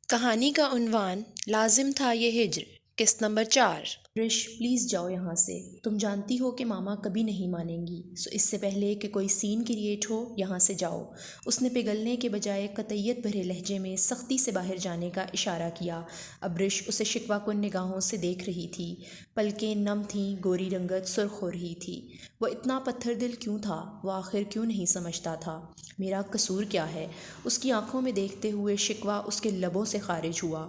کہانی کا عنوان لازم تھا یہ ہجر، قسط نمبر 4۔ رش پلیز جاؤ یہاں سے، تم جانتی ہو کہ ماما کبھی نہیں مانیں گی، سو اس سے پہلے کہ کوئی سین کریٹ ہو یہاں سے جاؤ۔ اس نے پگھلنے کے بجائے قطعیت بھرے لہجے میں سختی سے باہر جانے کا اشارہ کیا۔ اب رش اسے شکوہ کن نگاہوں سے دیکھ رہی تھی، پلکیں نم تھیں، گوری رنگت سرخ ہو رہی تھی۔ وہ اتنا پتھر دل کیوں تھا؟ وہ آخر کیوں نہیں سمجھتا تھا؟ میرا قصور کیا ہے؟ اس کی آنکھوں میں دیکھتے ہوئے شکوہ اس کے لبوں سے خارج ہوا۔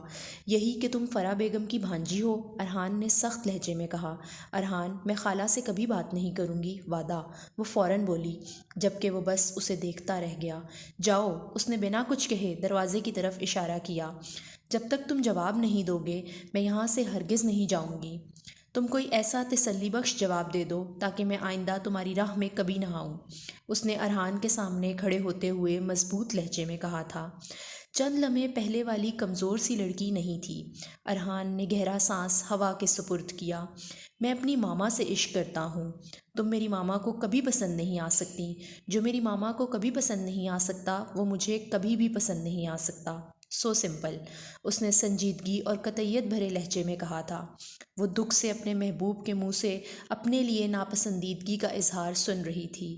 یہی کہ تم فرح بیگم کی بھانجی ہو، ارحان نے سخت لہجے میں کہا۔ ارحان، میں خالہ سے کبھی بات نہیں کروں گی، وعدہ، وہ فوراً بولی، جبکہ وہ بس اسے دیکھتا رہ گیا۔ جاؤ، اس نے بنا کچھ کہے دروازے کی طرف اشارہ کیا۔ جب تک تم جواب نہیں دو گے میں یہاں سے ہرگز نہیں جاؤں گی۔ تم کوئی ایسا تسلی بخش جواب دے دو تاکہ میں آئندہ تمہاری راہ میں کبھی نہ آؤں، اس نے ارحان کے سامنے کھڑے ہوتے ہوئے مضبوط لہجے میں کہا تھا۔ چند لمحے پہلے والی کمزور سی لڑکی نہیں تھی۔ ارحان نے گہرا سانس ہوا کے سپرد کیا۔ میں اپنی ماما سے عشق کرتا ہوں۔ تم میری ماما کو کبھی پسند نہیں آ سکتی۔ جو میری ماما کو کبھی پسند نہیں آ سکتا وہ مجھے کبھی بھی پسند نہیں آ سکتا، سو سمپل، اس نے سنجیدگی اور قطعیت بھرے لہجے میں کہا تھا۔ وہ دکھ سے اپنے محبوب کے منہ سے اپنے لیے ناپسندیدگی کا اظہار سن رہی تھی۔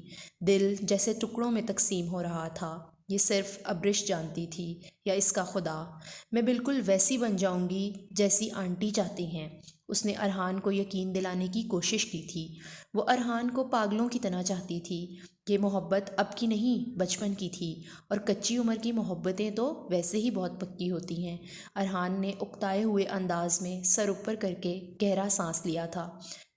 دل جیسے ٹکڑوں میں تقسیم ہو رہا تھا۔ یہ صرف ابرش جانتی تھی یا اس کا خدا۔ میں بالکل ویسی بن جاؤں گی جیسی آنٹی چاہتی ہیں، اس نے ارحان کو یقین دلانے کی کوشش کی تھی۔ وہ ارحان کو پاگلوں کی طرح چاہتی تھی۔ یہ محبت اب کی نہیں، بچپن کی تھی، اور کچی عمر کی محبتیں تو ویسے ہی بہت پکی ہوتی ہیں۔ ارحان نے اکتائے ہوئے انداز میں سر اوپر کر کے گہرا سانس لیا تھا،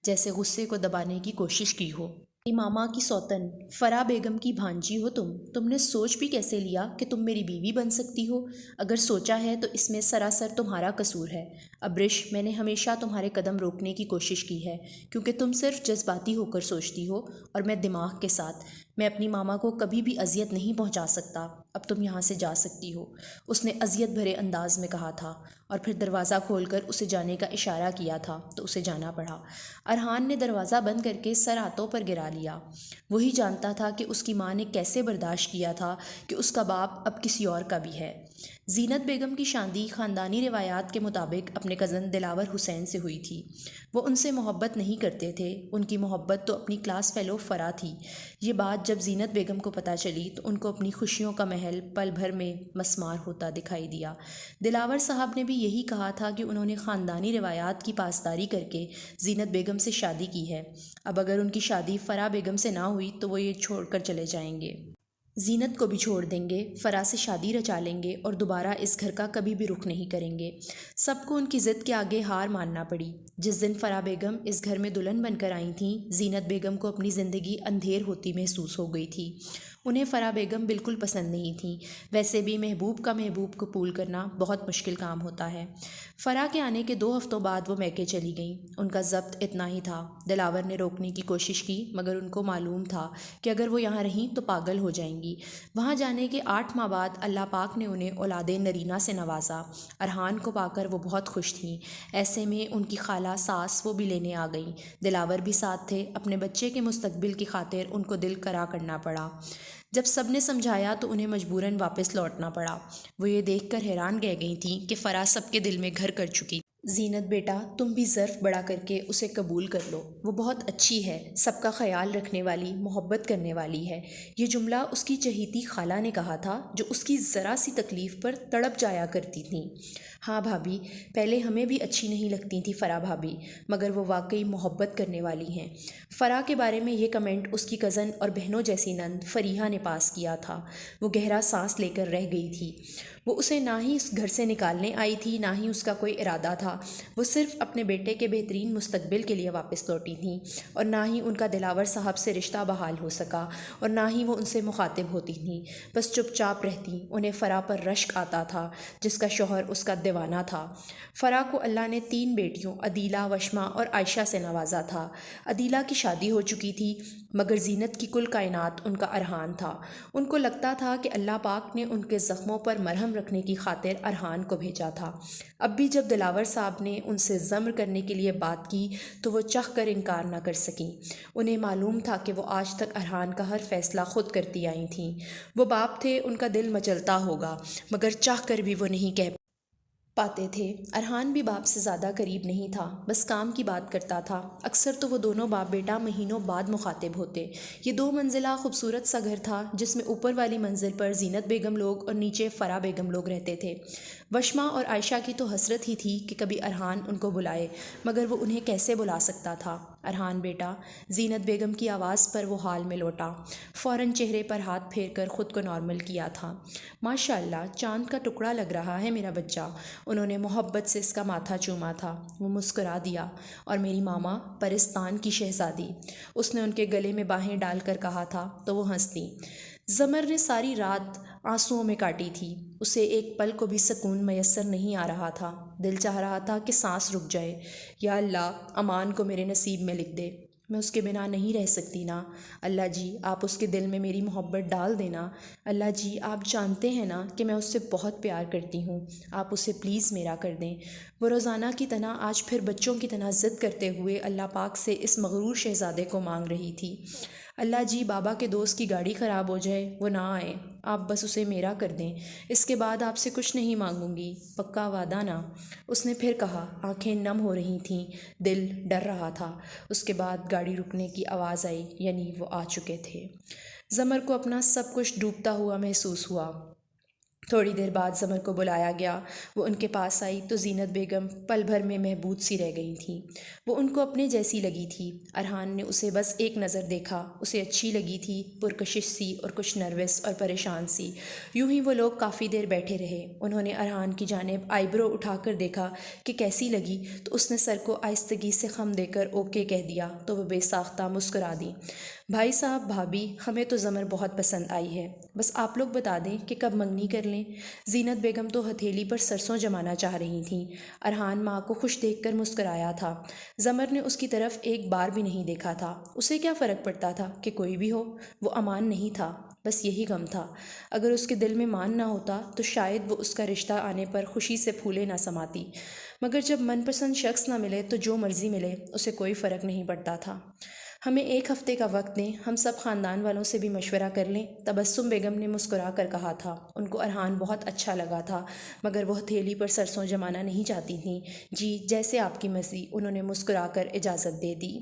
جیسے غصے کو دبانے کی کوشش کی ہو۔ میری ماما کی سوتن فرح بیگم کی بھانجی ہو تم نے سوچ بھی کیسے لیا کہ تم میری بیوی بن سکتی ہو؟ اگر سوچا ہے تو اس میں سراسر تمہارا قصور ہے۔ ابرش، میں نے ہمیشہ تمہارے قدم روکنے کی کوشش کی ہے، کیونکہ تم صرف جذباتی ہو کر سوچتی ہو اور میں دماغ کے ساتھ۔ میں اپنی ماما کو کبھی بھی اذیت نہیں پہنچا سکتا۔ اب تم یہاں سے جا سکتی ہو، اس نے اذیت بھرے انداز میں کہا تھا، اور پھر دروازہ کھول کر اسے جانے کا اشارہ کیا تھا تو اسے جانا پڑا۔ ارحان نے دروازہ بند کر کے سر ہاتھوں پر گرا لیا۔ وہی جانتا تھا کہ اس کی ماں نے کیسے برداشت کیا تھا کہ اس کا باپ اب کسی اور کا بھی ہے۔ زینت بیگم کی شادی خاندانی روایات کے مطابق اپنے کزن دلاور حسین سے ہوئی تھی۔ وہ ان سے محبت نہیں کرتے تھے، ان کی محبت تو اپنی کلاس فیلو فرح تھی۔ یہ بات جب زینت بیگم کو پتہ چلی تو ان کو اپنی خوشیوں کا محل پل بھر میں مسمار ہوتا دکھائی دیا۔ دلاور صاحب نے بھی یہی کہا تھا کہ انہوں نے خاندانی روایات کی پاسداری کر کے زینت بیگم سے شادی کی ہے۔ اب اگر ان کی شادی فرح بیگم سے نہ ہوئی تو وہ یہ چھوڑ کر چلے جائیں گے۔ زینت کو بھی چھوڑ دیں گے، فرح سے شادی رچا لیں گے اور دوبارہ اس گھر کا کبھی بھی رخ نہیں کریں گے۔ سب کو ان کی ضد کے آگے ہار ماننا پڑی۔ جس دن فرح بیگم اس گھر میں دلہن بن کر آئی تھیں، زینت بیگم کو اپنی زندگی اندھیر ہوتی محسوس ہو گئی تھی۔ انہیں فرح بیگم بالکل پسند نہیں تھیں۔ ویسے بھی محبوب کا محبوب قبول کرنا بہت مشکل کام ہوتا ہے۔ فرح کے آنے کے 2 ہفتوں بعد وہ میکے چلی گئیں۔ ان کا ضبط اتنا ہی تھا۔ دلاور نے روکنے کی کوشش کی، مگر ان کو معلوم تھا کہ اگر وہ یہاں رہیں تو پاگل ہو جائیں گی۔ وہاں جانے کے 8 ماہ بعد اللہ پاک نے انہیں اولاد نرینہ سے نوازا۔ ارحان کو پا کر وہ بہت خوش تھیں۔ ایسے میں ان کی خالہ ساس وہ بھی لینے آ گئیں۔ دلاور بھی ساتھ تھے۔ اپنے بچے کے مستقبل کی خاطر ان کو دل کرا کرنا پڑا۔ جب سب نے سمجھایا تو انہیں مجبوراً واپس لوٹنا پڑا۔ وہ یہ دیکھ کر حیران رہ گئی تھیں کہ فرح سب کے دل میں گھر کر چکی۔ زینت بیٹا، تم بھی ظرف بڑا کر کے اسے قبول کر لو، وہ بہت اچھی ہے، سب کا خیال رکھنے والی، محبت کرنے والی ہے۔ یہ جملہ اس کی چہیتی خالہ نے کہا تھا، جو اس کی ذرا سی تکلیف پر تڑپ جایا کرتی تھیں۔ ہاں بھابھی، پہلے ہمیں بھی اچھی نہیں لگتی تھی فرح بھابھی، مگر وہ واقعی محبت کرنے والی ہیں۔ فرح کے بارے میں یہ کمنٹ اس کی کزن اور بہنوں جیسی نند فریحہ نے پاس کیا تھا۔ وہ گہرا سانس لے کر رہ گئی تھی۔ وہ اسے نہ ہی اس گھر سے نکالنے آئی تھی، نہ ہی اس کا کوئی ارادہ تھا۔ وہ صرف اپنے بیٹے کے بہترین مستقبل کے لیے واپس لوٹی تھیں، اور نہ ہی ان کا دلاور صاحب سے رشتہ بحال ہو سکا، اور نہ ہی وہ ان سے مخاطب ہوتی تھیں۔ بس چپ چاپ رہتی۔ انہیں فرح پر رشک آتا تھا، جس کا شوہر اس کا دیوانہ تھا۔ فرح کو اللہ نے 3 بیٹیوں عدیلہ، وشمہ اور عائشہ سے نوازا تھا۔ عدیلہ کی شادی ہو چکی تھی، مگر زینت کی کل کائنات ان کا ارحان تھا۔ ان کو لگتا تھا کہ اللہ پاک نے ان کے زخموں پر مرہم رکھنے کی خاطر ارحان کو بھیجا تھا۔ اب بھی جب دلاور صاحب نے ان سے ضمر کرنے کے لیے بات کی تو وہ چاہ کر انکار نہ کر سکیں۔ انہیں معلوم تھا کہ وہ آج تک ارحان کا ہر فیصلہ خود کرتی آئی تھیں۔ وہ باپ تھے، ان کا دل مچلتا ہوگا، مگر چاہ کر بھی وہ نہیں کہہ پاتے تھے۔ ارحان بھی باپ سے زیادہ قریب نہیں تھا، بس کام کی بات کرتا تھا۔ اکثر تو وہ دونوں باپ بیٹا مہینوں بعد مخاطب ہوتے۔ یہ 2 منزلہ خوبصورت سا گھر تھا جس میں اوپر والی منزل پر زینت بیگم لوگ اور نیچے فرح بیگم لوگ رہتے تھے۔ وشما اور عائشہ کی تو حسرت ہی تھی کہ کبھی ارحان ان کو بلائے، مگر وہ انہیں کیسے بلا سکتا تھا؟ ارحان بیٹا، زینت بیگم کی آواز پر وہ حال میں لوٹا، فوراً چہرے پر ہاتھ پھیر کر خود کو نارمل کیا تھا۔ ماشاء اللہ، چاند کا ٹکڑا لگ رہا ہے میرا بچہ۔ انہوں نے محبت سے اس کا ماتھا چوما تھا۔ وہ مسکرا دیا، اور میری ماما پرستان کی شہزادی، اس نے ان کے گلے میں باہیں ڈال کر کہا تھا تو وہ ہنس دیں۔ زمر نے ساری رات آنسوؤں میں کاٹی تھی۔ اسے ایک پل کو بھی سکون میسر نہیں آ رہا تھا۔ دل چاہ رہا تھا کہ سانس رک جائے۔ یا اللہ، امان کو میرے نصیب میں لکھ دے، میں اس کے بنا نہیں رہ سکتی نا۔ اللہ جی، آپ اس کے دل میں میری محبت ڈال دینا۔ اللہ جی، آپ جانتے ہیں نا کہ میں اس سے بہت پیار کرتی ہوں، آپ اسے پلیز میرا کر دیں۔ وہ روزانہ کی طرح آج پھر بچوں کی طرح ضد کرتے ہوئے اللہ پاک سے اس مغرور شہزادے کو مانگ رہی تھی۔ اللہ جی، بابا کے دوست کی گاڑی خراب ہو جائے، وہ نہ آئے، آپ بس اسے میرا کر دیں، اس کے بعد آپ سے کچھ نہیں مانگوں گی، پکا وعدہ نا؟ اس نے پھر کہا۔ آنکھیں نم ہو رہی تھیں، دل ڈر رہا تھا۔ اس کے بعد گاڑی رکنے کی آواز آئی، یعنی وہ آ چکے تھے۔ زمر کو اپنا سب کچھ ڈوبتا ہوا محسوس ہوا۔ تھوڑی دیر بعد زمر کو بلایا گیا۔ وہ ان کے پاس آئی تو زینت بیگم پل بھر میں محبوب سی رہ گئی تھیں۔ وہ ان کو اپنے جیسی لگی تھی۔ ارحان نے اسے بس ایک نظر دیکھا، اسے اچھی لگی تھی، پرکشش سی اور کچھ نروس اور پریشان سی۔ یوں ہی وہ لوگ کافی دیر بیٹھے رہے۔ انہوں نے ارحان کی جانب آئی برو اٹھا کر دیکھا کہ کیسی لگی، تو اس نے سر کو آہستگی سے خم دے کر اوکے کہہ دیا تو وہ بے ساختہ مسکرا دی۔ بھائی صاحب، بھابھی، ہمیں تو زمر بہت پسند آئی ہے، بس آپ لوگ بتا دیں کہ کب منگنی کر لیں۔ زینت بیگم تو ہتھیلی پر سرسوں جمانا چاہ رہی تھیں۔ ارحان ماں کو خوش دیکھ کر مسکرایا تھا۔ زمر نے اس کی طرف ایک بار بھی نہیں دیکھا تھا۔ اسے کیا فرق پڑتا تھا کہ کوئی بھی ہو، وہ امان نہیں تھا، بس یہی غم تھا۔ اگر اس کے دل میں مان نہ ہوتا تو شاید وہ اس کا رشتہ آنے پر خوشی سے پھولے نہ سماتی، مگر جب من پسند شخص نہ ملے تو جو مرضی ملے، اسے کوئی فرق نہیں پڑتا تھا۔ ہمیں 1 ہفتے کا وقت دیں، ہم سب خاندان والوں سے بھی مشورہ کر لیں، تبسم بیگم نے مسکرا کر کہا تھا۔ ان کو ارحان بہت اچھا لگا تھا، مگر وہ ہتھیلی پر سرسوں جمانا نہیں چاہتی تھیں۔ جی، جیسے آپ کی مرضی، انہوں نے مسکرا کر اجازت دے دی۔